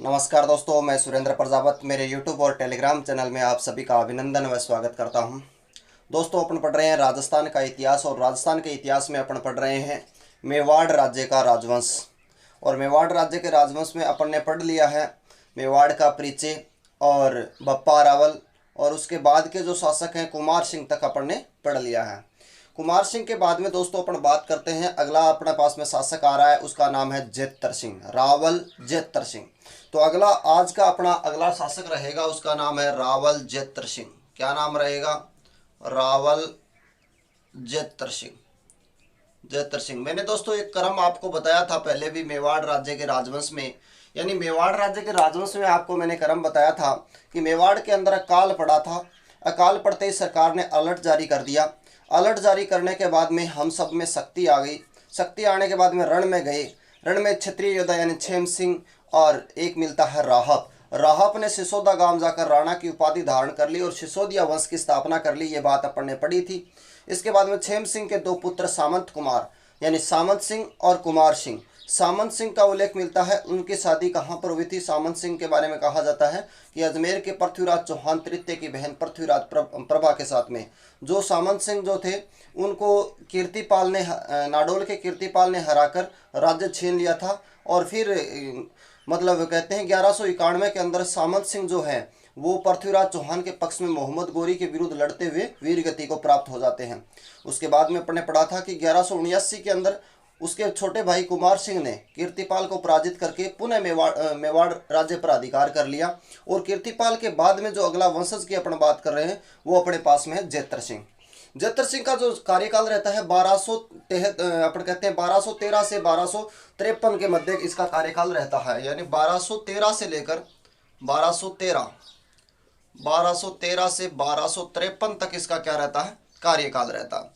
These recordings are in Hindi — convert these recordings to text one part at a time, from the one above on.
नमस्कार दोस्तों, मैं सुरेंद्र प्रजापत मेरे YouTube और टेलीग्राम चैनल में आप सभी का अभिनंदन व स्वागत करता हूं। दोस्तों, अपन पढ़ रहे हैं राजस्थान का इतिहास और राजस्थान के इतिहास में अपन पढ़ रहे हैं मेवाड़ राज्य का राजवंश। और मेवाड़ राज्य के राजवंश में अपन ने पढ़ लिया है मेवाड़ का परिचय और बप्पा रावल, और उसके बाद के जो शासक हैं कुमार सिंह तक अपन ने पढ़ लिया है। कुमार सिंह के बाद में दोस्तों अपन बात करते हैं, अगला अपने पास में शासक आ रहा है, उसका नाम है जेतर सिंह, रावल जेतर सिंह। तो अगला आज का अपना अगला शासक रहेगा, उसका नाम है रावल जेतर सिंह। क्या नाम रहेगा? रावल जेतर सिंह। जेतर सिंह। मैंने दोस्तों एक क्रम आपको बताया था पहले भी मेवाड़ राज्य के राजवंश में, यानी मेवाड़ राज्य के राजवंश में आपको मैंने क्रम बताया था कि मेवाड़ के अंदर अकाल पड़ा था। अकाल पड़ते ही सरकार ने अलर्ट जारी कर दिया। अलर्ट जारी करने के बाद में हम सब में शक्ति आ गई। शक्ति आने के बाद में रण में गए। रण में क्षत्रिय योद्धा यानी क्षेम सिंह और एक मिलता है राहप। राहप ने सिसोदा गांव जाकर राणा की उपाधि धारण कर ली और सिसोदिया वंश की स्थापना कर ली। ये बात अपन ने पढ़ी थी। इसके बाद में क्षेम सिंह के दो पुत्र सामंत कुमार यानी सामंत सिंह और कुमार सिंह। सामंत सिंह का उल्लेख मिलता है, उनकी शादी कहाँ पर हुई थी? सामंत सिंह के बारे में कहा जाता है कि अजमेर के पृथ्वीराज चौहान तृतीय की बहन पृथ्वीराज प्रभा के साथ में। जो सामंत सिंह जो थे उनको कीर्तिपाल ने, नाडोल के कीर्तिपाल ने हराकर राज्य छीन लिया था। और फिर मतलब कहते हैं 1191 के अंदर सामंत सिंह जो है वो पृथ्वीराज चौहान के पक्ष में मोहम्मद गोरी के विरुद्ध लड़ते हुए वीर गति को प्राप्त हो जाते हैं। उसके बाद में अपने पढ़ा था कि 1179 के अंदर उसके छोटे भाई कुमार सिंह ने कीर्तिपाल को पराजित करके पुनः मेवाड़ राज्य पर अधिकार कर लिया। और कीर्तिपाल के बाद में जो अगला वंशज की अपन बात कर रहे हैं वो अपने पास में है जेतर सिंह। जेतर सिंह का जो कार्यकाल रहता है 1213 से 1253 के मध्य इसका कार्यकाल रहता है, यानी 1213 से लेकर 1213 से 1253 तक इसका क्या रहता है? कार्यकाल रहता है।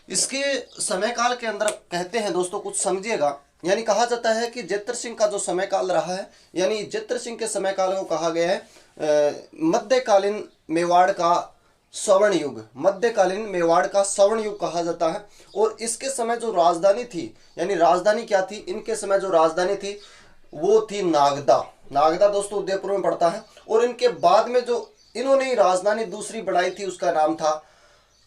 इसके समय काल के अंदर कहते हैं दोस्तों, कुछ समझिएगा, यानी कहा जाता है कि जेतर सिंह का जो समय काल रहा है, यानी जेतर सिंह के समय काल को कहा गया है मध्यकालीन मेवाड़ का स्वर्ण युग। मध्यकालीन मेवाड़ का स्वर्ण युग कहा जाता है। और इसके समय जो राजधानी थी, यानी राजधानी क्या थी? इनके समय जो राजधानी थी वो थी नागदा। नागदा दोस्तों उदयपुर में पड़ता है। और इनके बाद में जो इन्होंने राजधानी दूसरी बनाई थी उसका नाम था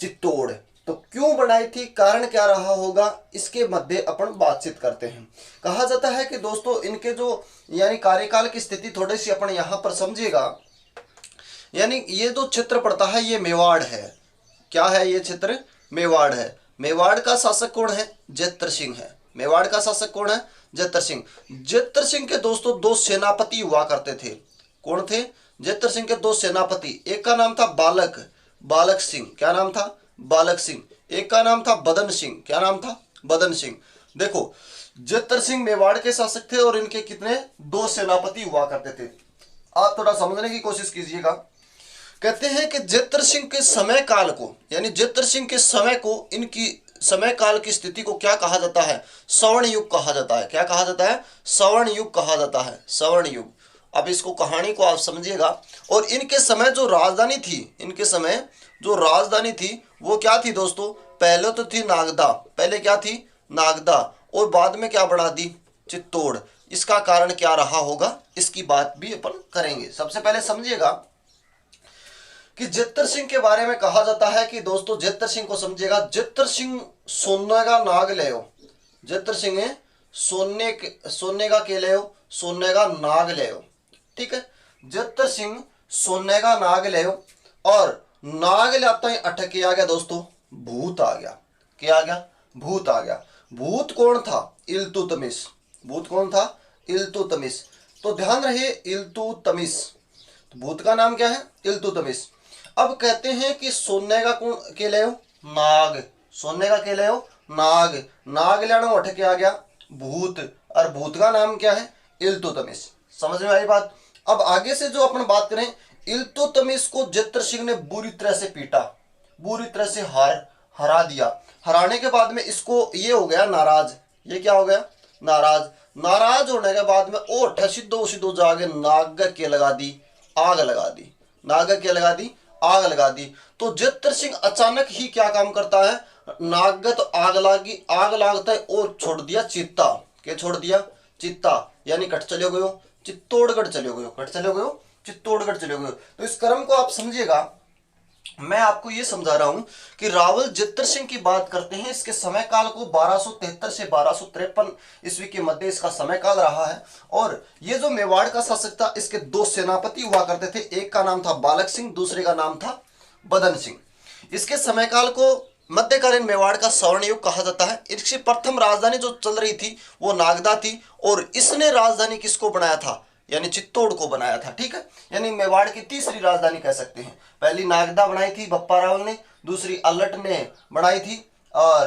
चित्तौड़। तो क्यों बनाई थी, कारण क्या रहा होगा, इसके मध्य अपन बातचीत करते हैं। कहा जाता है कि दोस्तों इनके जो यानी कार्यकाल की स्थिति थोड़ी सी अपन यहाँ पर समझिएगा। यानी ये जो क्षेत्र पड़ता है ये मेवाड़ है। क्या है ये क्षेत्र? मेवाड़ है। मेवाड़ का शासक कौन है? जेतर सिंह है। मेवाड़ का शासक कौन है? जेतर सिंह। जेतर सिंह के दोस्तों दो सेनापति हुआ करते थे। कौन थे? जेतर सिंह के दो सेनापति। एक का नाम था बालक सिंह। क्या नाम था? बालक सिंह। एक का नाम था बदन सिंह। क्या नाम था? बदन सिंह। देखो, जेतर सिंह मेवाड़ के शासक थे और इनके कितने? दो सेनापति हुआ करते थे। आप थोड़ा समझने की कोशिश कीजिएगा। कहते हैं कि जेतर सिंह के समय काल को, यानी जेतर सिंह के समय को, इनकी समय काल की स्थिति को क्या कहा जाता है? स्वर्ण युग कहा जाता है। क्या कहा जाता है? स्वर्ण युग कहा जाता है। स्वर्ण युग। अब इसको कहानी को आप समझिएगा। और इनके समय जो राजधानी थी, इनके समय जो राजधानी थी वो क्या थी दोस्तों? पहले तो थी नागदा। पहले क्या थी? नागदा। और बाद में क्या बना दी? चित्तौड़। इसका कारण क्या रहा होगा, इसकी बात भी अपन करेंगे। सबसे पहले समझिएगा कि जेतर सिंह के बारे में कहा जाता है कि दोस्तों जेतर सिंह को समझिएगा। जेतर सिंह सोने का नाग ले। जेतर सिंह है सोने का के ले, सोने का नाग ले। ठीक है, जेतर सिंह सोने का नाग ले। और नाग लाता ही अटक आ गया दोस्तों, भूत आ गया। क्या आ गया? भूत आ गया। भूत कौन था? इल्तुतमिश। भूत कौन था? इल्तुतमिश। तो ध्यान रहे, इल्तुतमिश। भूत का नाम क्या है? इल्तुतमिश। अब कहते हैं कि सोने का कौन के ले? नाग। सोने का के ले? नाग। नाग लेना अटक आ गया भूत, और भूत का नाम क्या है? इल्तुतमिश। समझ में आई बात? अब आगे से जो अपन बात करें, इल्तुतमिश को जेतर सिंह ने बुरी तरह से पीटा, बुरी तरह से हरा दिया। हराने के बाद में इसको ये हो गया नाराज। ये क्या हो गया? नाराज। नाराज होने के बाद में ओठ सीधो जाके नाग के लगा दी, आग लगा दी। नाग के लगा दी, आग लगा दी। तो जेतर सिंह अचानक ही क्या काम करता है? नाग तो आग लागी, आग लागता है और छोड़ दिया चित्ता। क्या छोड़ दिया? चित्ता, यानी कट चले गयो। चित्तौड़गढ़ चले गए हो, कट चले गए हो, चित्तौड़गढ़ चले गए हो। तो इस क्रम को आप समझिएगा। मैं आपको ये समझा रहा हूं कि रावल जित्तर सिंह की बात करते हैं, इसके समय काल को 1273 से 1253 ईस्वी के मध्य इसका समय काल रहा है। और ये जो मेवाड़ का शासक था, इसके दो सेनापति हुआ करते थे, एक का नाम था बालक सिंह, दूसरे का नाम था बदन सिंह। इसके समय काल को मध्यकालीन मेवाड़ का स्वर्ण युग कहा जाता है। इसकी प्रथम राजधानी जो चल रही थी वो नागदा थी, और इसने राजधानी किसको बनाया था, यानी चित्तौड़ को बनाया था। ठीक है, यानी मेवाड़ की तीसरी राजधानी कह सकते हैं। पहली नागदा बनाई थी बप्पा रावल ने, दूसरी अल्लट ने बनाई थी, और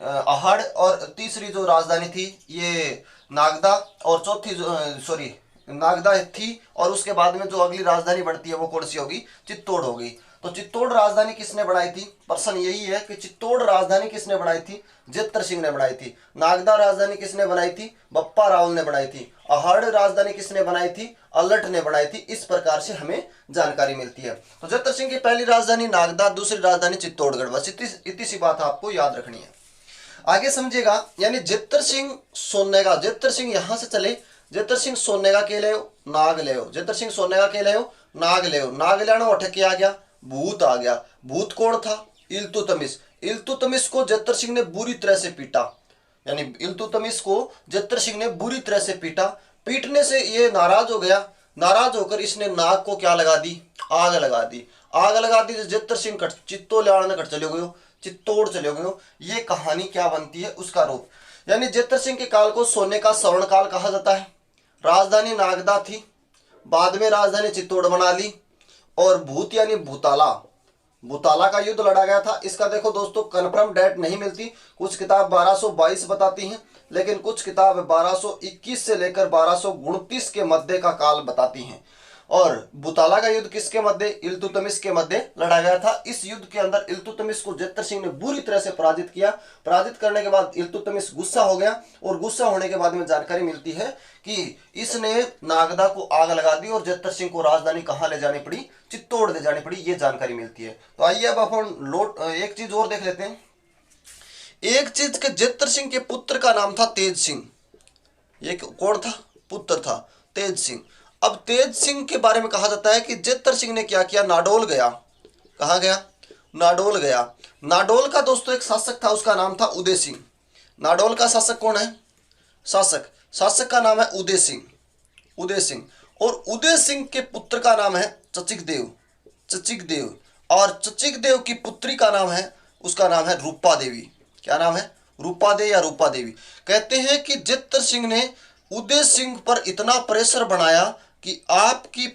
अहाड़, और तीसरी जो राजधानी थी ये नागदा, और चौथी सॉरी नागदा थी, और उसके बाद में जो अगली राजधानी बढ़ती है वो कौन सी होगी, चित्तौड़ होगी। तो चित्तौड़ राजधानी किसने बनाई थी, प्रश्न यही है कि चित्तौड़ राजधानी किसने बनाई थी, जित्तर सिंह ने बनाई थी। नागदा राजधानी किसने बनाई थी, बप्पा रावल ने बनाई थी। अहाड़ राजधानी किसने बनाई थी, अल्लट ने बनाई थी। इस प्रकार से हमें जानकारी मिलती है। तो जित्तर सिंह की पहली राजधानी नागदा, दूसरी राजधानी चित्तौड़गढ़, बस इतनी सी बात आपको याद रखनी है। आगे समझिएगा, यानी जित्तर सिंह सोनेगा, जित्तर सिंह यहां से चले, जित्तर सिंह सोनेगा के ले नाग ले, जित्तर सिंह सोनेगा के ले नाग ले, नाग लेना उठ के आ गया, भूत आ गया। भूत कौन था, इल्तुतमिश। इल्तुतमिश को जित्तर सिंह ने बुरी तरह से पीटा, यानी इल्तुतमिश को जित्तर सिंह ने बुरी तरह से पीटा। पीटने से ये नाराज हो गया, नाराज होकर इसने नाग को क्या लगा दी, आग लगा दी। आग लगा दी तो जित्तर सिंह चित्तो लियाने कट चले गए, चित्तौड़ चले गए। ये कहानी क्या बनती है, उसका रूप। यानी जित्तर सिंह के काल को सोने का स्वर्ण काल कहा जाता है। राजधानी नागदा थी, बाद में राजधानी चित्तौड़ बना ली, और भूत यानी भूताला, भूताला का युद्ध लड़ा गया था। इसका देखो दोस्तों कन्फर्म डेट नहीं मिलती, कुछ किताब 1222 बताती हैं, लेकिन कुछ किताब 1221 से लेकर 1229 के मध्य का काल बताती हैं। और भूताला का युद्ध किसके मध्य, इल्तुतमिश के मध्य लड़ा गया था। इस युद्ध के अंदर इल्तुतमिश को जित्तर सिंह ने बुरी तरह से पराजित किया। पराजित करने के बाद इल्तुतमिश गुस्सा हो गया, और गुस्सा होने के बाद में जानकारी मिलती है कि इसने नागदा को आग लगा दी, और जित्तर सिंह को राजधानी कहाँ ले जानी पड़ी, चित्तौड़ ले जानी पड़ी। ये जानकारी मिलती है। तो आइए अब अपन एक चीज और देख लेते हैं। एक चीज के जित्तर सिंह के पुत्र का नाम था तेज सिंह। ये कौन था, पुत्र था तेज सिंह। अब तेज सिंह के बारे में कहा जाता है कि जित्तर सिंह ने क्या किया, नाडोल गया। कहाँ गया, नाडोल गया। नाडोल का दोस्तों एक शासक था, उसका नाम था उदय सिंह। नाडोल का शासक कौन है, शासक का नाम है उदय सिंह, उदय सिंह। और उदय सिंह के पुत्र का नाम है चचिकदेव, चचिकदेव। और चचिकदेव की पुत्री का नाम है, उसका नाम है रूपा देवी। क्या नाम है, रूपा दे या रूपा देवी। कहते हैं कि जित्तर सिंह ने उदय सिंह पर इतना प्रेशर बनाया कि आपकी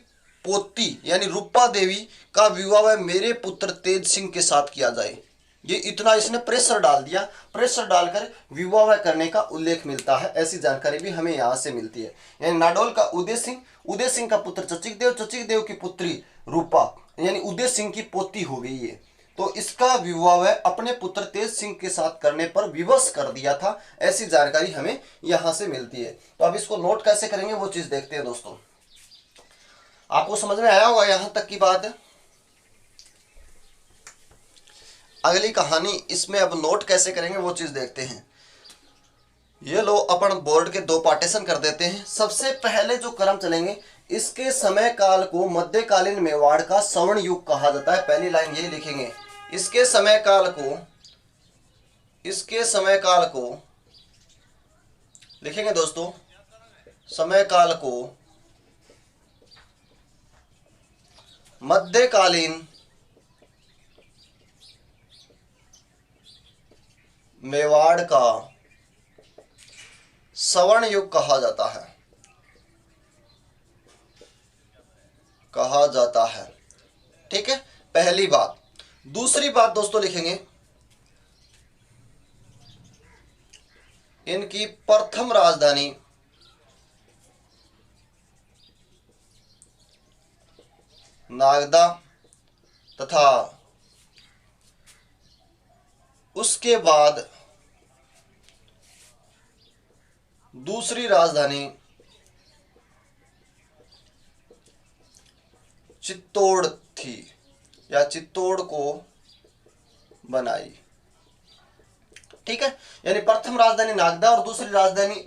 पोती यानी रूपा देवी का विवाह मेरे पुत्र तेज सिंह के साथ किया जाए। ये इतना इसने प्रेशर डाल दिया, प्रेशर डालकर विवाह करने का उल्लेख मिलता है। ऐसी जानकारी भी हमें यहाँ से मिलती है। यानी नाडोल का उदय सिंह, उदय सिंह का पुत्र चचिकदेव, चचिकदेव की पुत्री रूपा यानी उदय सिंह की पोती हो गई है। तो इसका विवाह अपने पुत्र तेज सिंह के साथ करने पर विवश कर दिया था। ऐसी जानकारी हमें यहां से मिलती है। तो अब इसको नोट कैसे करेंगे वो चीज देखते हैं दोस्तों। आपको समझ में आया होगा यहां तक की बात है। अगली कहानी इसमें अब नोट कैसे करेंगे वो चीज देखते हैं। ये लो अपन बोर्ड के दो पार्टीशन कर देते हैं। सबसे पहले जो क्रम चलेंगे, इसके समय काल को मध्यकालीन मेवाड़ का स्वर्ण युग कहा जाता है। पहली लाइन यही लिखेंगे, इसके समय काल को, इसके समय काल को लिखेंगे दोस्तों, समय काल को मध्यकालीन मेवाड़ का स्वर्ण युग कहा जाता है, कहा जाता है। ठीक है, पहली बात। दूसरी बात दोस्तों लिखेंगे, इनकी प्रथम राजधानी नागदा तथा उसके बाद दूसरी राजधानी चित्तौड़ थी या चित्तौड़ को बनाई। ठीक है, यानी प्रथम राजधानी नागदा और दूसरी राजधानी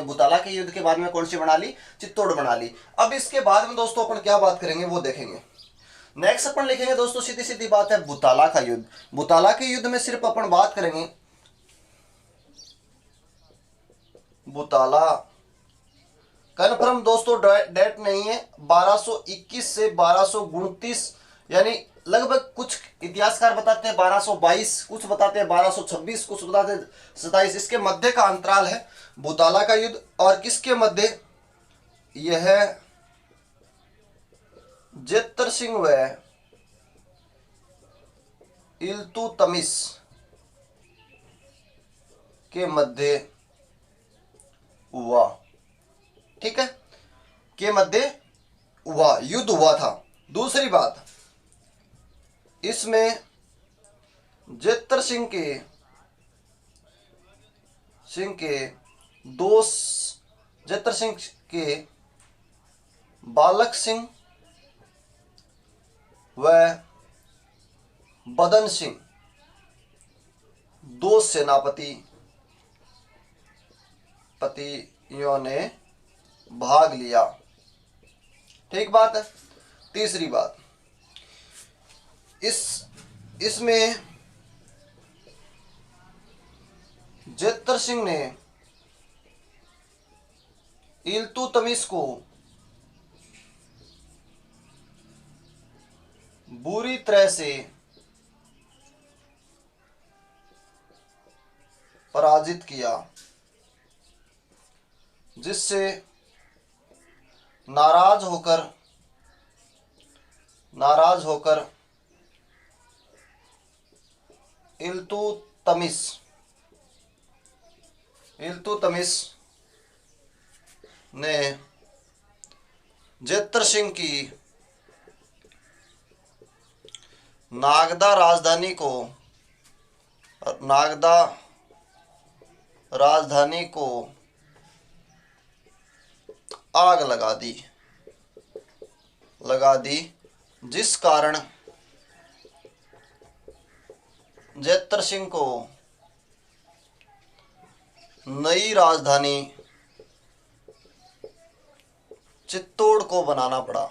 बुताला के युद्ध के बाद में कौन सी बना ली, चित्तौड़ बना ली। अब इसके बाद में दोस्तों अपन क्या बात करेंगे वो देखेंगे। नेक्स्ट अपन लिखेंगे दोस्तों, सीधी सीधी बात है, बुताला का युद्ध। बुताला के युद्ध में सिर्फ अपन बात करेंगे बुताला, कन्फर्म दोस्तों डेट नहीं है, 1221 से 1229, यानी लगभग कुछ इतिहासकार बताते हैं 1222, कुछ बताते हैं 1226, कुछ बताते हैं 27, इसके मध्य का अंतराल है बुताला का युद्ध। और किसके मध्य, यह है जेतर सिंह व इल्तुतमिश के मध्य हुआ, ठीक है, के मध्य हुआ, युद्ध हुआ था। दूसरी बात, इसमें जेतर सिंह के बालक सिंह व बदन सिंह दो सेनापतियों ने भाग लिया, ठीक बात है। तीसरी बात, इसमें जेतर सिंह ने इल्तुतमिश को बुरी तरह से पराजित किया, जिससे नाराज होकर इल्तुतमिश ने जेतर सिंह की नागदा राजधानी को आग लगा दी, जिस कारण जेतर सिंह को नई राजधानी चित्तौड़ को बनाना पड़ा।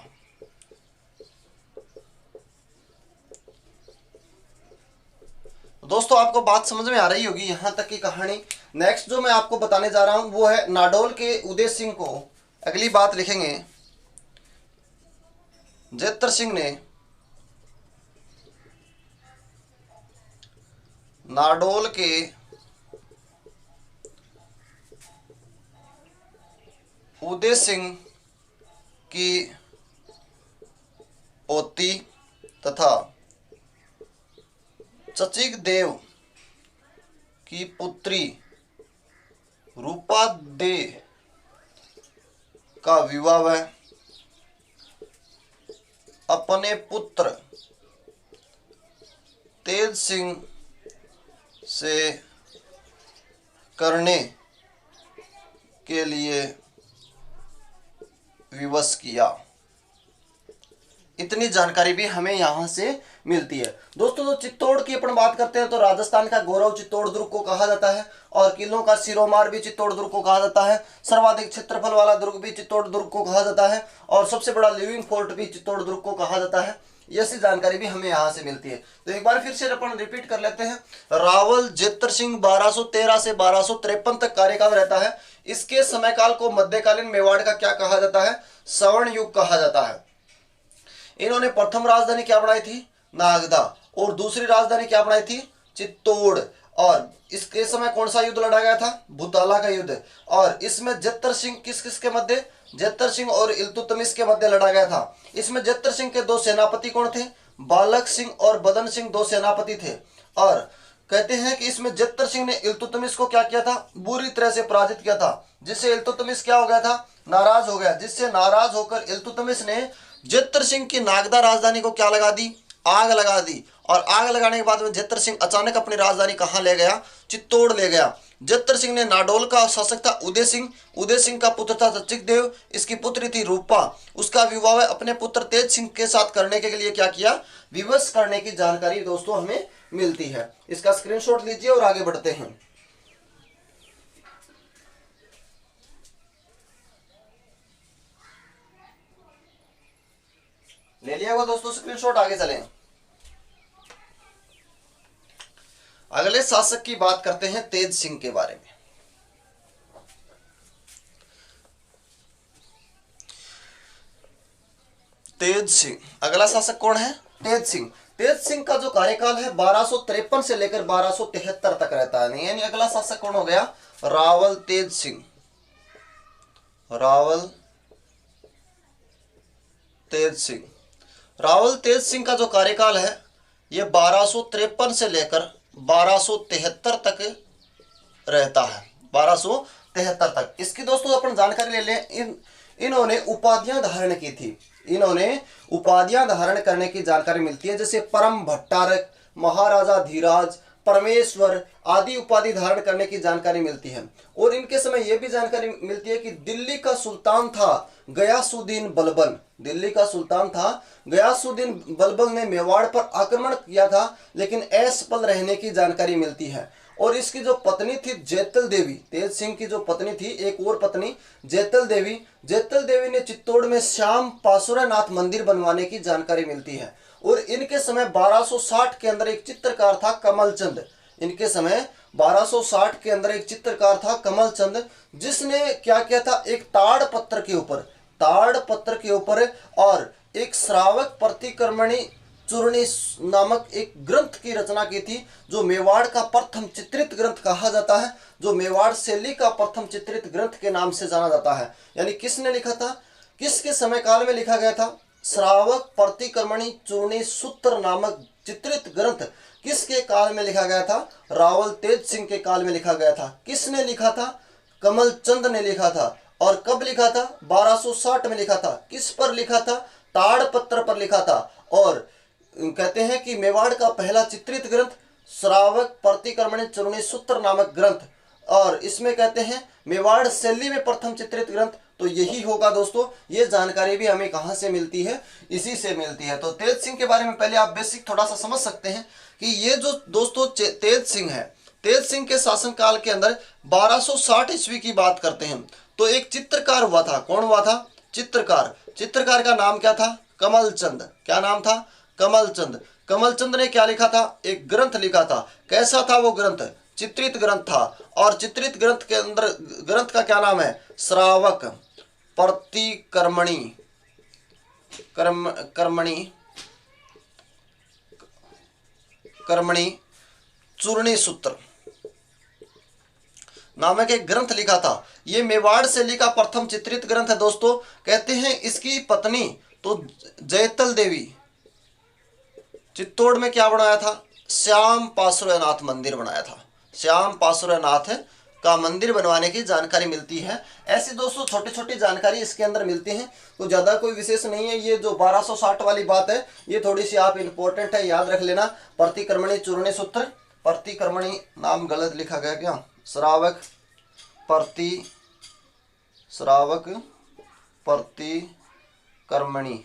दोस्तों आपको बात समझ में आ रही होगी यहां तक की कहानी। नेक्स्ट जो मैं आपको बताने जा रहा हूं वो है नाडोल के उदय सिंह को। अगली बात लिखेंगे, जेतर सिंह ने नाडोल के उदय सिंह की पोती तथा चचिक देव की पुत्री रूपा दे का विवाह अपने पुत्र तेज सिंह से करने के लिए विवश किया। इतनी जानकारी भी हमें यहां से मिलती है। दोस्तों तो चित्तौड़ की अपन बात करते हैं तो राजस्थान का गौरव चित्तौड़ दुर्ग को कहा जाता है और किलों का सिरोमार भी चित्तौड़ दुर्ग को कहा जाता है। सर्वाधिक क्षेत्रफल वाला दुर्ग भी चित्तौड़ दुर्ग को कहा जाता है और सबसे बड़ा लिविंग फोर्ट भी चित्तौड़ दुर्ग को कहा जाता है। ऐसी जानकारी भी हमें यहां से मिलती है। तो एक बार फिर से अपन रिपीट कर लेते हैं। रावल जेतर सिंह 1213 से 1253 तक कार्यकाल रहता है। इसके समयकाल को मध्यकालीन मेवाड़ का क्या कहा जाता है, स्वर्ण युग कहा जाता है। इन्होंने प्रथम राजधानी क्या बनाई थी, नागदा, और दूसरी राजधानी क्या बनाई थी, चित्तौड़। और इसके समय कौन सा युद्ध लड़ा गया था, बुताला का युद्ध। और इसमें जेतर सिंह किस के मध्य, जेतर सिंह और इल्तुतमिश के मध्य लड़ा गया था। इसमें जेतर सिंह के दो सेनापति कौन थे, बालक सिंह और बदन सिंह दो सेनापति थे। और कहते हैं कि इसमें जेतर सिंह ने इल्तुतमिश को क्या किया था, बुरी तरह से पराजित किया था, जिससे इल्तुतमिश क्या हो गया था, नाराज हो गया। जिससे नाराज होकर इल्तुतमिश ने जेतर सिंह की नागदा राजधानी को क्या लगा दी, आग लगा दी। और आग लगाने के बाद में जेतर सिंह अचानक अपनी राजधानी कहां ले गया, चित्तौड़ ले गया। जेतर सिंह ने नाडोल का शासक था उदय सिंह, उदय सिंह का पुत्र था चचिक देव, इसकी पुत्री थी रूपा। उसका विवाह अपने पुत्र तेज सिंह के साथ करने के लिए क्या किया, विवश करने की जानकारी दोस्तों हमें मिलती है। इसका स्क्रीनशॉट लीजिए और आगे बढ़ते हैं। ले लिया होगा दोस्तों स्क्रीनशॉट, आगे चलें। अगले शासक की बात करते हैं तेज सिंह के बारे में। तेज सिंह, अगला शासक कौन है? तेज सिंह। तेज सिंह का जो कार्यकाल है 1253 से लेकर 1273 तक रहता है। यानी अगला शासक कौन हो गया? रावल तेज सिंह। रावल तेज सिंह। रावल तेज सिंह का जो कार्यकाल है ये 1253 से लेकर 1273 तक रहता है। 1273 तक। इसकी दोस्तों अपन जानकारी ले लें। इन्होंने उपाधियां धारण की थी। इन्होंने उपाधियां धारण करने की जानकारी मिलती है, जैसे परम भट्टारक, महाराजा धीराज, परमेश्वर आदि उपाधि धारण करने की जानकारी मिलती है। और इनके समय यह भी जानकारी मिलती है कि दिल्ली का सुल्तान था गयासुद्दीन बलबन। दिल्ली का सुल्तान था गयासुद्दीन बलबन ने मेवाड़ पर आक्रमण किया था, लेकिन असफल रहने की जानकारी मिलती है। और इसकी जो पत्नी थी जैतल देवी, तेज सिंह की जो पत्नी थी, एक और पत्नी जैतल देवी, जैतल देवी ने चित्तौड़ में श्याम पासुरानाथ मंदिर बनवाने की जानकारी मिलती है। और इनके समय 1260 के अंदर एक चित्रकार था कमलचंद। इनके समय 1260 के अंदर एक चित्रकार था कमलचंद, जिसने क्या किया था, एक ताड़ पत्र के ऊपर और एक श्रावक प्रतिक्रमणी चूर्णी नामक एक ग्रंथ की रचना की थी, जो मेवाड़ का प्रथम चित्रित ग्रंथ कहा जाता है, जो मेवाड़ शैली का प्रथम चित्रित ग्रंथ के नाम से जाना जाता है। यानी किसने लिखा था, किसके समय काल में लिखा गया था? श्रावक प्रतिक्रमणी चूर्णी सूत्र नामक चित्रित ग्रंथ किसके काल में लिखा गया था? रावल तेज सिंह के काल में लिखा गया था। किसने लिखा था? कमलचंद ने लिखा था। और कब लिखा था? 1260 में लिखा था। किस पर लिखा था? ताड़ पत्र पर लिखा था। और कहते हैं कि मेवाड़ का पहला चित्रित ग्रंथ श्रावक प्रतिक्रमणी चूर्णी सूत्र नामक ग्रंथ, और इसमें कहते हैं मेवाड़ शैली में प्रथम चित्रित ग्रंथ, तो यही होगा दोस्तों। ये जानकारी भी हमें कहां से मिलती है? इसी से मिलती है। तो तेज सिंह के बारे में पहले आप बेसिक थोड़ा सा समझ सकते हैं कि ये जो दोस्तों तेज सिंह है, तेज सिंह के शासनकाल के अंदर 1260 ईस्वी की बात करते हैं, तो एक चित्रकार हुआ था। कौन हुआ था? चित्रकार का नाम क्या था? कमलचंद। क्या नाम था? कमलचंद। कमलचंद ने क्या लिखा था? एक ग्रंथ लिखा था। कैसा था वो ग्रंथ? चित्रित ग्रंथ था। और चित्रित ग्रंथ के अंदर ग्रंथ का क्या नाम है? श्रावक प्रतिक्रमणी कर्मणी चूर्णी सूत्र नामक एक ग्रंथ लिखा था। ये मेवाड़ शैली का प्रथम चित्रित ग्रंथ है दोस्तों। कहते हैं इसकी पत्नी तो जैतल देवी चित्तौड़ में क्या बनाया था? श्याम पासुरनाथ मंदिर बनाया था। श्याम पासुरनाथ का मंदिर बनवाने की जानकारी मिलती है। ऐसी दोस्तों छोटी छोटी जानकारी इसके अंदर मिलती है, तो ज़्यादा कोई विशेष नहीं है। ये जो 1260 वाली बात है ये थोड़ी सी आप इंपॉर्टेंट है, याद रख लेना। प्रतिक्रमणी चूर्णी सूत्र, प्रतिक्रमणी नाम गलत लिखा गया क्या? श्रावक प्रतिक्रमणी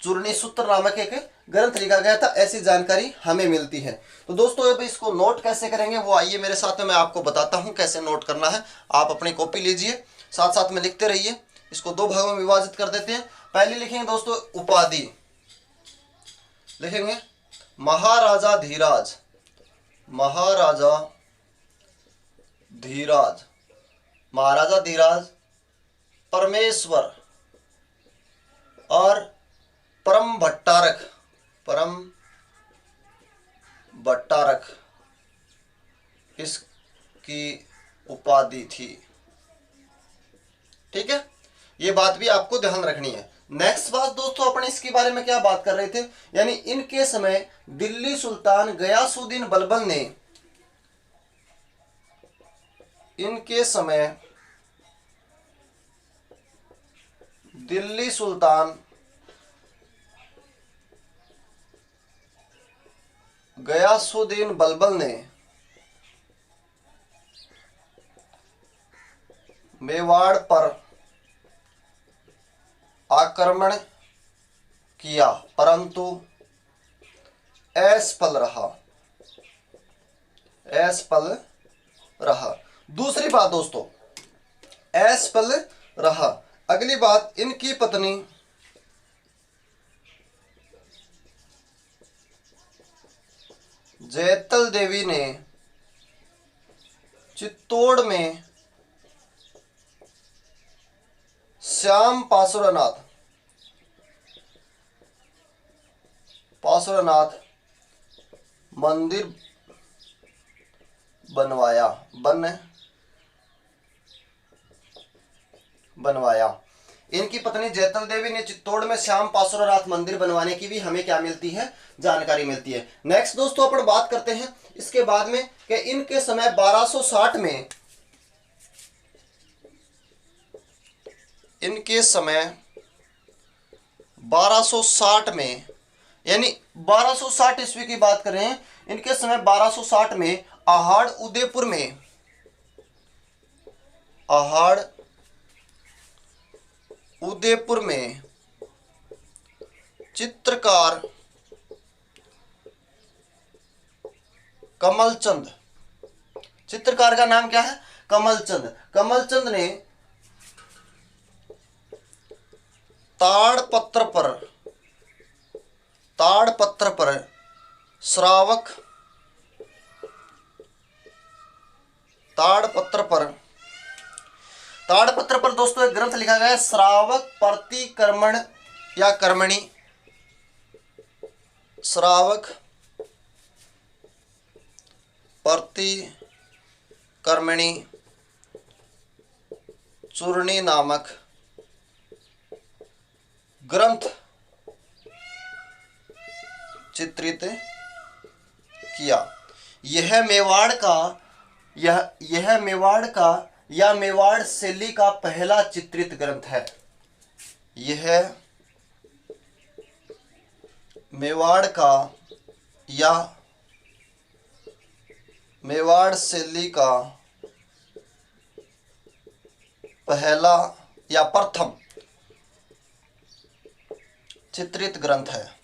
चूर्णी सूत्र नामक एक ग्रंथ लिखा गया था, ऐसी जानकारी हमें मिलती है। तो दोस्तों अब इसको नोट कैसे करेंगे वो आइए मेरे साथ में, मैं आपको बताता हूं कैसे नोट करना है। आप अपनी कॉपी लीजिए, साथ साथ में लिखते रहिए। इसको दो भागों में विभाजित कर देते हैं। पहले लिखेंगे दोस्तों उपाधि, लिखेंगे महाराजा धीराज। महाराजा धीराज, परमेश्वर और परम भट्टारक इसकी उपाधि थी। ठीक है, ये बात भी आपको ध्यान रखनी है। नेक्स्ट बात दोस्तों, अपन इसके बारे में क्या बात कर रहे थे, यानी इनके समय दिल्ली सुल्तान गयासुद्दीन बलबन ने, इनके समय दिल्ली सुल्तान गयासुद्दीन बलबन ने मेवाड़ पर आक्रमण किया परंतु असफल रहा, असफल रहा। दूसरी बात दोस्तों, असफल रहा। अगली बात, इनकी पत्नी जैतल देवी ने चित्तौड़ में श्याम पार्श्वनाथ मंदिर बनवाया। इनकी पत्नी जैतल देवी ने चित्तौड़ में श्याम पार्श्वनाथ मंदिर बनवाने की भी हमें क्या मिलती है, जानकारी मिलती है। नेक्स्ट दोस्तों अपन बात करते हैं इसके बाद में कि इनके समय 1260 में, इनके समय 1260 में, यानी 1260 ईस्वी की बात कर रहे हैं। इनके समय 1260 में आहाड़ उदयपुर में, आहाड़ उदयपुर में चित्रकार कमलचंद, चित्रकार का नाम क्या है, कमलचंद। कमलचंद ने ताड़पत्र पर श्रावक, ताड़पत्र पर दोस्तों एक ग्रंथ लिखा गया है, श्रावक प्रतिक्रमण या कर्मणि, श्रावक प्रतिकर्मणि चूर्णी नामक ग्रंथ चित्रित किया। यह मेवाड़ का या मेवाड़ शैली का पहला चित्रित ग्रंथ है। यह मेवाड़ का या मेवाड़ शैली का पहला या प्रथम चित्रित ग्रंथ है।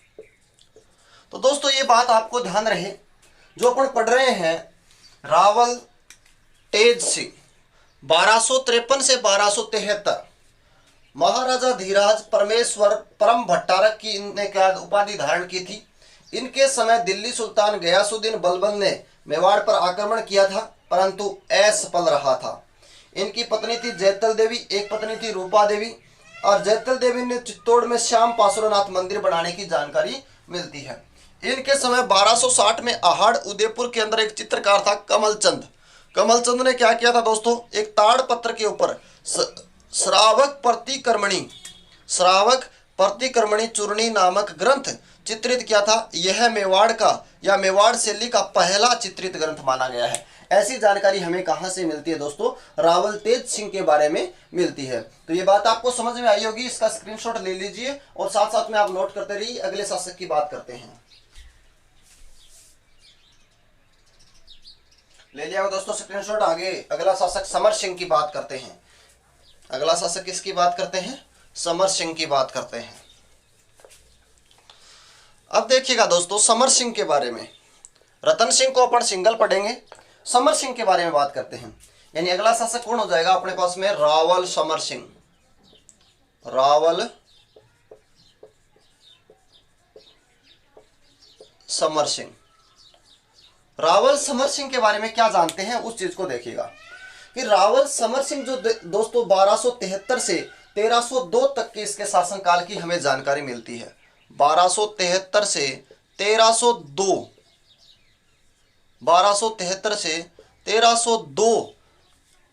तो दोस्तों ये बात आपको ध्यान रहे, जो अपन पढ़ रहे हैं रावल तेज सिंह 1253 से 1273, महाराजा धीराज परमेश्वर परम भट्टारक की इनने क्या उपाधि धारण की थी। इनके समय दिल्ली सुल्तान गयासुद्दीन बलबन ने मेवाड़ पर आक्रमण किया था परंतु असफल रहा था। इनकी पत्नी थी जैतल देवी, एक पत्नी थी रूपा देवी, और जैतल देवी ने चित्तौड़ में श्याम पार्श्वनाथ मंदिर बनाने की जानकारी मिलती है। इनके समय 1260 में आहाड़ उदयपुर के अंदर एक चित्रकार था कमलचंद। कमलचंद ने क्या किया था दोस्तों, एक ताड़पत्र के ऊपर श्रावक प्रतिक्रमणि चूर्णी नामक ग्रंथ चित्रित किया था। यह मेवाड़ का या मेवाड़ शैली का पहला चित्रित ग्रंथ माना गया है। ऐसी जानकारी हमें कहां से मिलती है दोस्तों, रावल तेज सिंह के बारे में मिलती है। तो ये बात आपको समझ में आई होगी, इसका स्क्रीनशॉट ले लीजिए और साथ साथ में आप नोट करते रहिए। अगले शासक की बात करते हैं, ले लिया दोस्तों स्क्रीनशॉट। आगे अगला शासक समर सिंह की बात करते हैं। अगला शासक किसकी बात करते हैं, समर सिंह की बात करते हैं। अब देखिएगा दोस्तों समर सिंह के बारे में, रतन सिंह को अपन सिंगल पढ़ेंगे, समर सिंह के बारे में बात करते हैं। यानी अगला शासक कौन हो जाएगा अपने पास में, रावल समर सिंह। रावल समर सिंह। रावल समर सिंह के बारे में क्या जानते हैं उस चीज को देखिएगा कि रावल समर सिंह जो दोस्तों 1273 से 1302 तक के इसके शासनकाल की हमें जानकारी मिलती है। 1273 से 1302, 1273 से 1302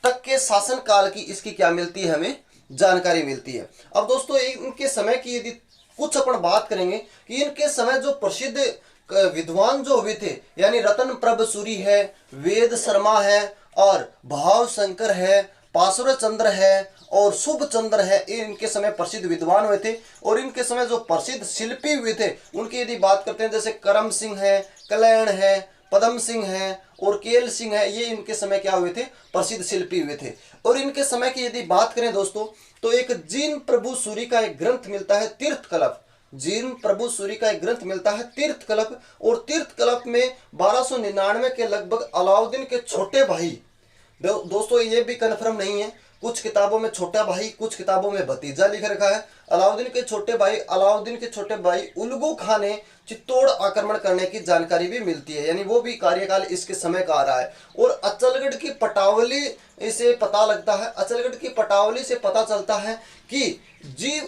तक के शासनकाल की इसकी क्या मिलती है, हमें जानकारी मिलती है। अब दोस्तों इनके समय की यदि कुछ अपन बात करेंगे कि इनके समय जो प्रसिद्ध विद्वान जो हुए थे, यानी रतन प्रभ सूरी है, वेद शर्मा है और भाव शंकर है, पासुर चंद्र है और शुभ चंद्र है, ये इनके समय प्रसिद्ध विद्वान हुए थे। और इनके समय जो प्रसिद्ध शिल्पी हुए थे उनकी यदि बात करते हैं, जैसे करम सिंह है, कल्याण है, पदम सिंह है और केल सिंह है, ये इनके समय क्या हुए थे, प्रसिद्ध शिल्पी हुए थे। और इनके समय की यदि बात करें दोस्तों तो एक जीन प्रभु सूरी का एक ग्रंथ मिलता है तीर्थ कलप। जीन प्रभु सूरी का एक ग्रंथ मिलता है तीर्थ कल्प, और तीर्थ कल्प में 1299 के लगभग अलाउद्दीन के छोटे भाई, दोस्तों ये भी कन्फर्म नहीं है, कुछ किताबों में छोटा भाई, कुछ किताबों में भतीजा लिख रखा है। अलाउद्दीन के छोटे भाई उलगू खां ने चित्तौड़ आक्रमण करने की जानकारी भी मिलती है, यानी वो भी कार्यकाल इसके समय का आ रहा है। और अचलगढ़ की पटावली इसे पता लगता है, अचलगढ़ की पटावली से पता चलता है कि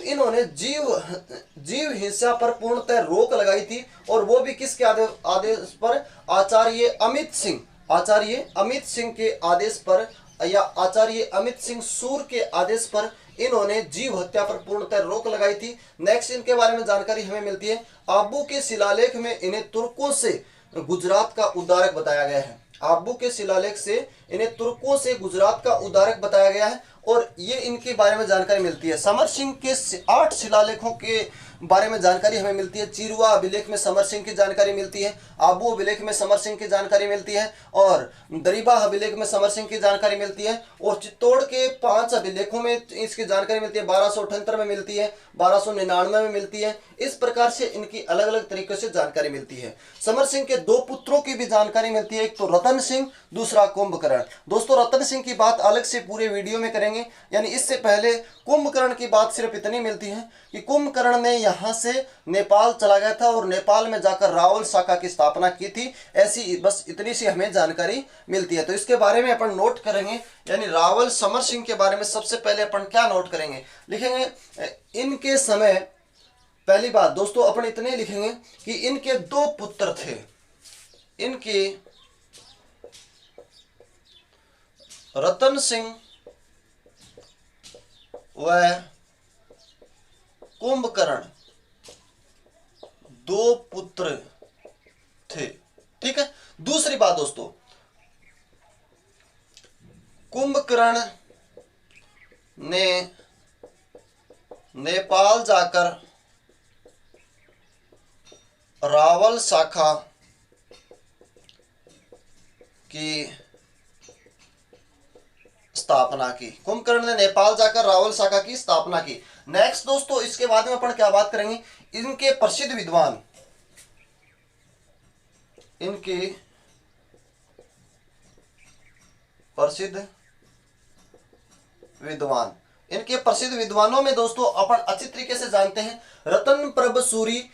इन्होंने जीव हिंसा पर पूर्णतः रोक लगाई थी, और वो भी किसके आदेश पर, आचार्य अमित सिंह के आदेश पर, या आचार्य अमित सिंह सूर के आदेश पर इन्होंने जीव हत्या पर पूर्णतः रोक लगाई थी। नेक्स्ट इनके बारे में जानकारी हमें मिलती है, आबू के शिलालेख में इन्हें तुर्कों से गुजरात का उद्धारक बताया गया है। आबू के शिलालेख से इन्हें तुर्कों से गुजरात का उद्धारक बताया गया है, और ये इनके बारे में जानकारी मिलती है। समर सिंह के 8 शिलालेखों के बारे में जानकारी हमें मिलती है। चिरुआ अभिलेख में समर सिंह की जानकारी मिलती है, आबू अभिलेख में समर सिंह की जानकारी मिलती है, और दरीबा अभिलेख में समर सिंह की जानकारी मिलती है, और चित्तौड़ के 5 अभिलेखों में इसकी जानकारी मिलती है। 1278 में मिलती है, 1299 में मिलती है। इस प्रकार से इनकी अलग अलग तरीके से जानकारी मिलती है। समर सिंह के 2 पुत्रों की भी जानकारी मिलती है, एक तो रतन सिंह, दूसरा कुंभकर्ण। दोस्तों रतन सिंह की बात अलग से पूरे वीडियो में करेंगे, यानी इससे पहले कुंभकर्ण की बात सिर्फ इतनी मिलती है कि कुंभकर्ण ने यहाँ से नेपाल चला गया था और नेपाल में जाकर रावल शाखा की स्थापना की थी, ऐसी बस इतनी सी हमें जानकारी मिलती है। तो इसके बारे में अपन नोट करेंगे, यानी रावल समर सिंह के बारे में सबसे पहले अपन क्या नोट करेंगे, लिखेंगे इनके समय, पहली बात दोस्तों अपन इतने लिखेंगे कि इनके 2 पुत्र थे, इनके रतन सिंह व कुंभकर्ण 2 पुत्र थे। ठीक है। दूसरी बात दोस्तों, कुंभकर्ण ने नेपाल जाकर रावल शाखा की स्थापना की। कुंभकर्ण ने नेपाल जाकर रावल शाखा की स्थापना की। नेक्स्ट दोस्तों इसके बाद में अपन क्या बात करेंगे, इनके प्रसिद्ध विद्वान, इनके प्रसिद्ध विद्वान, इनके प्रसिद्ध विद्वानों में दोस्तों अपन अच्छी तरीके से जानते हैं रतन प्रभ सूरी,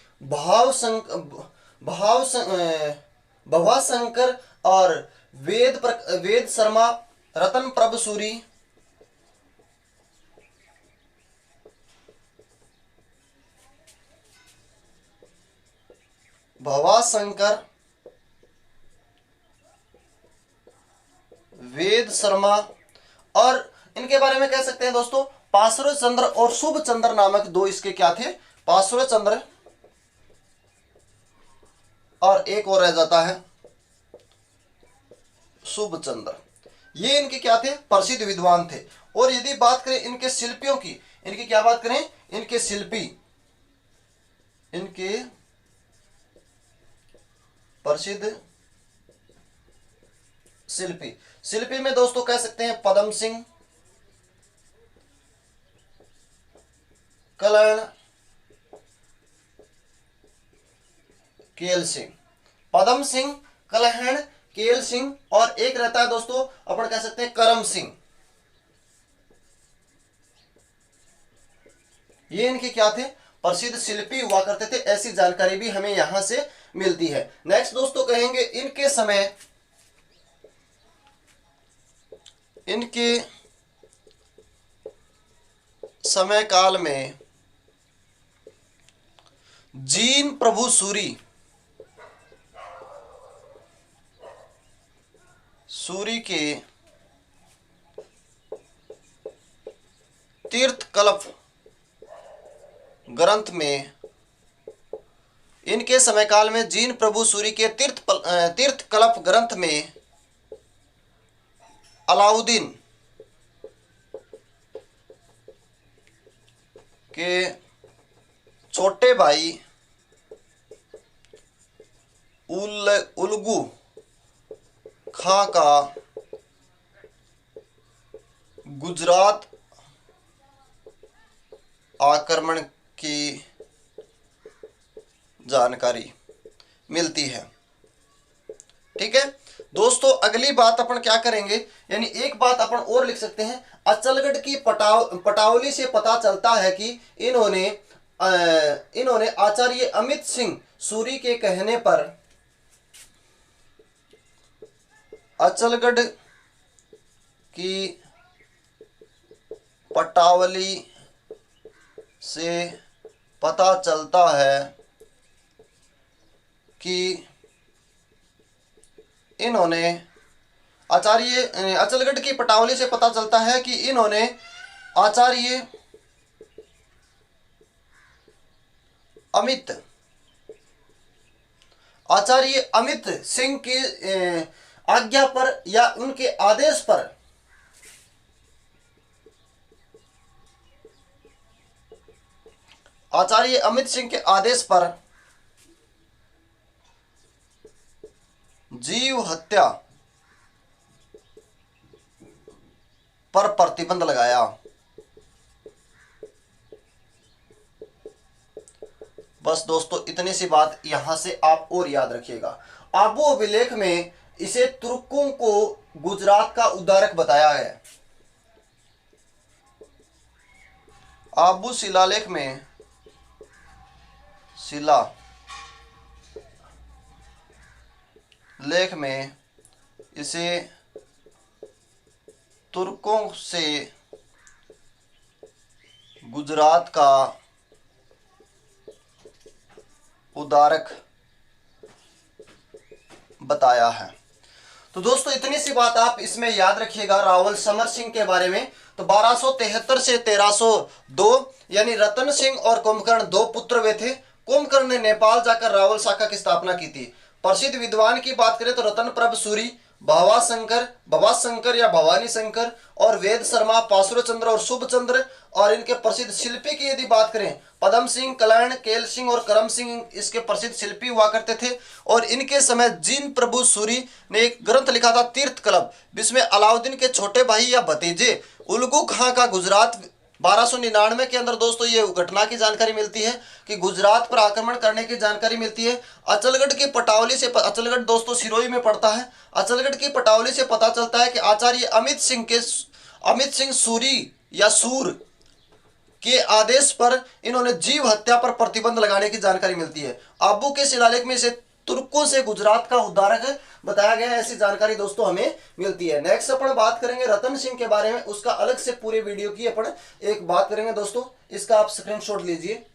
भवाशंकर और वेद शर्मा। रतन प्रभ सूरी, भवाशंकर, वेद शर्मा, और इनके बारे में कह सकते हैं दोस्तों पार्श्व चंद्र और शुभ चंद्र नामक 2 इसके क्या थे, पार्श्व चंद्र और एक और रह जाता है शुभ चंद्र। ये इनके क्या थे, प्रसिद्ध विद्वान थे। और यदि बात करें इनके शिल्पियों की, इनकी क्या बात करें, इनके शिल्पी, इनके प्रसिद्ध शिल्पी में दोस्तों कह सकते हैं पदम सिंह, कलर्ण, केल सिंह, पदम सिंह, कलहण, केल सिंह, और एक रहता है दोस्तों अपन कह सकते हैं करम सिंह। ये इनके क्या थे, प्रसिद्ध शिल्पी हुआ करते थे, ऐसी जानकारी भी हमें यहां से मिलती है। नेक्स्ट दोस्तों कहेंगे इनके समय काल में जीन प्रभु सूरी के तीर्थ कल्प ग्रंथ में, इनके समय काल में जीन प्रभु सूरी के तीर्थ कल्प ग्रंथ में अलाउद्दीन के छोटे भाई उलगू खां का गुजरात आक्रमण की जानकारी मिलती है। ठीक है दोस्तों, अगली बात अपन क्या करेंगे, यानी एक बात अपन और लिख सकते हैं, अचलगढ़ की पटावली से पता चलता है कि इन्होंने आचार्य अमित सिंह सूरी के कहने पर अचलगढ़ की पटावली से पता चलता है कि इन्होंने अचलगढ़ की पटावली से पता चलता है कि इन्होंने आचार्य अमित सिंह की आज्ञा पर या उनके आदेश पर आचार्य अमित सिंह के आदेश पर जीव हत्या पर प्रतिबंध लगाया। बस दोस्तों इतनी सी बात यहां से आप और याद रखिएगा। आबू अभिलेख में इसे तुर्कों को गुजरात का उद्धारक बताया है। आबू शिलालेख में इसे तुर्कों से गुजरात का उद्धारक बताया है। तो दोस्तों इतनी सी बात आप इसमें याद रखिएगा रावल समर सिंह के बारे में। तो 1273 से 1302 यानी रतन सिंह और कुंभकर्ण दो पुत्र वे थे। कुंभकर्ण ने नेपाल जाकर रावल शाखा की स्थापना की थी। प्रसिद्ध विद्वान की बात करें तो रतन प्रभ सूरी, भवा शंकर या भवानी शंकर और वेद शर्मा, पासुर चंद्र और शुभ चंद्र। और इनके प्रसिद्ध शिल्पी की यदि बात करें, पदम सिंह, कल्याण, केल सिंह और करम सिंह इसके प्रसिद्ध शिल्पी हुआ करते थे। और इनके समय जीन प्रभु सूरी ने एक ग्रंथ लिखा था तीर्थ कलब, जिसमें अलाउद्दीन के छोटे भाई या भतीजे उलगू खां का गुजरात 1299 के अंदर दोस्तों ये घटना की जानकारी मिलती है कि गुजरात पर आक्रमण करने की जानकारी मिलती है। अचलगढ़ की पटावली से, अचलगढ़ दोस्तों सिरोही में पड़ता है। अचलगढ़ की पटावली से पता चलता है कि आचार्य अमित सिंह सूरी या सूर के आदेश पर इन्होंने जीव हत्या पर प्रतिबंध लगाने की जानकारी मिलती है। आबू के शिलालेख में इसे तुर्कों से गुजरात का उद्धारक बताया गया है, ऐसी जानकारी दोस्तों हमें मिलती है। नेक्स्ट अपन बात करेंगे रतन सिंह के बारे में, उसका अलग से पूरे वीडियो की अपन एक बात करेंगे दोस्तों, इसका आप स्क्रीनशॉट लीजिए।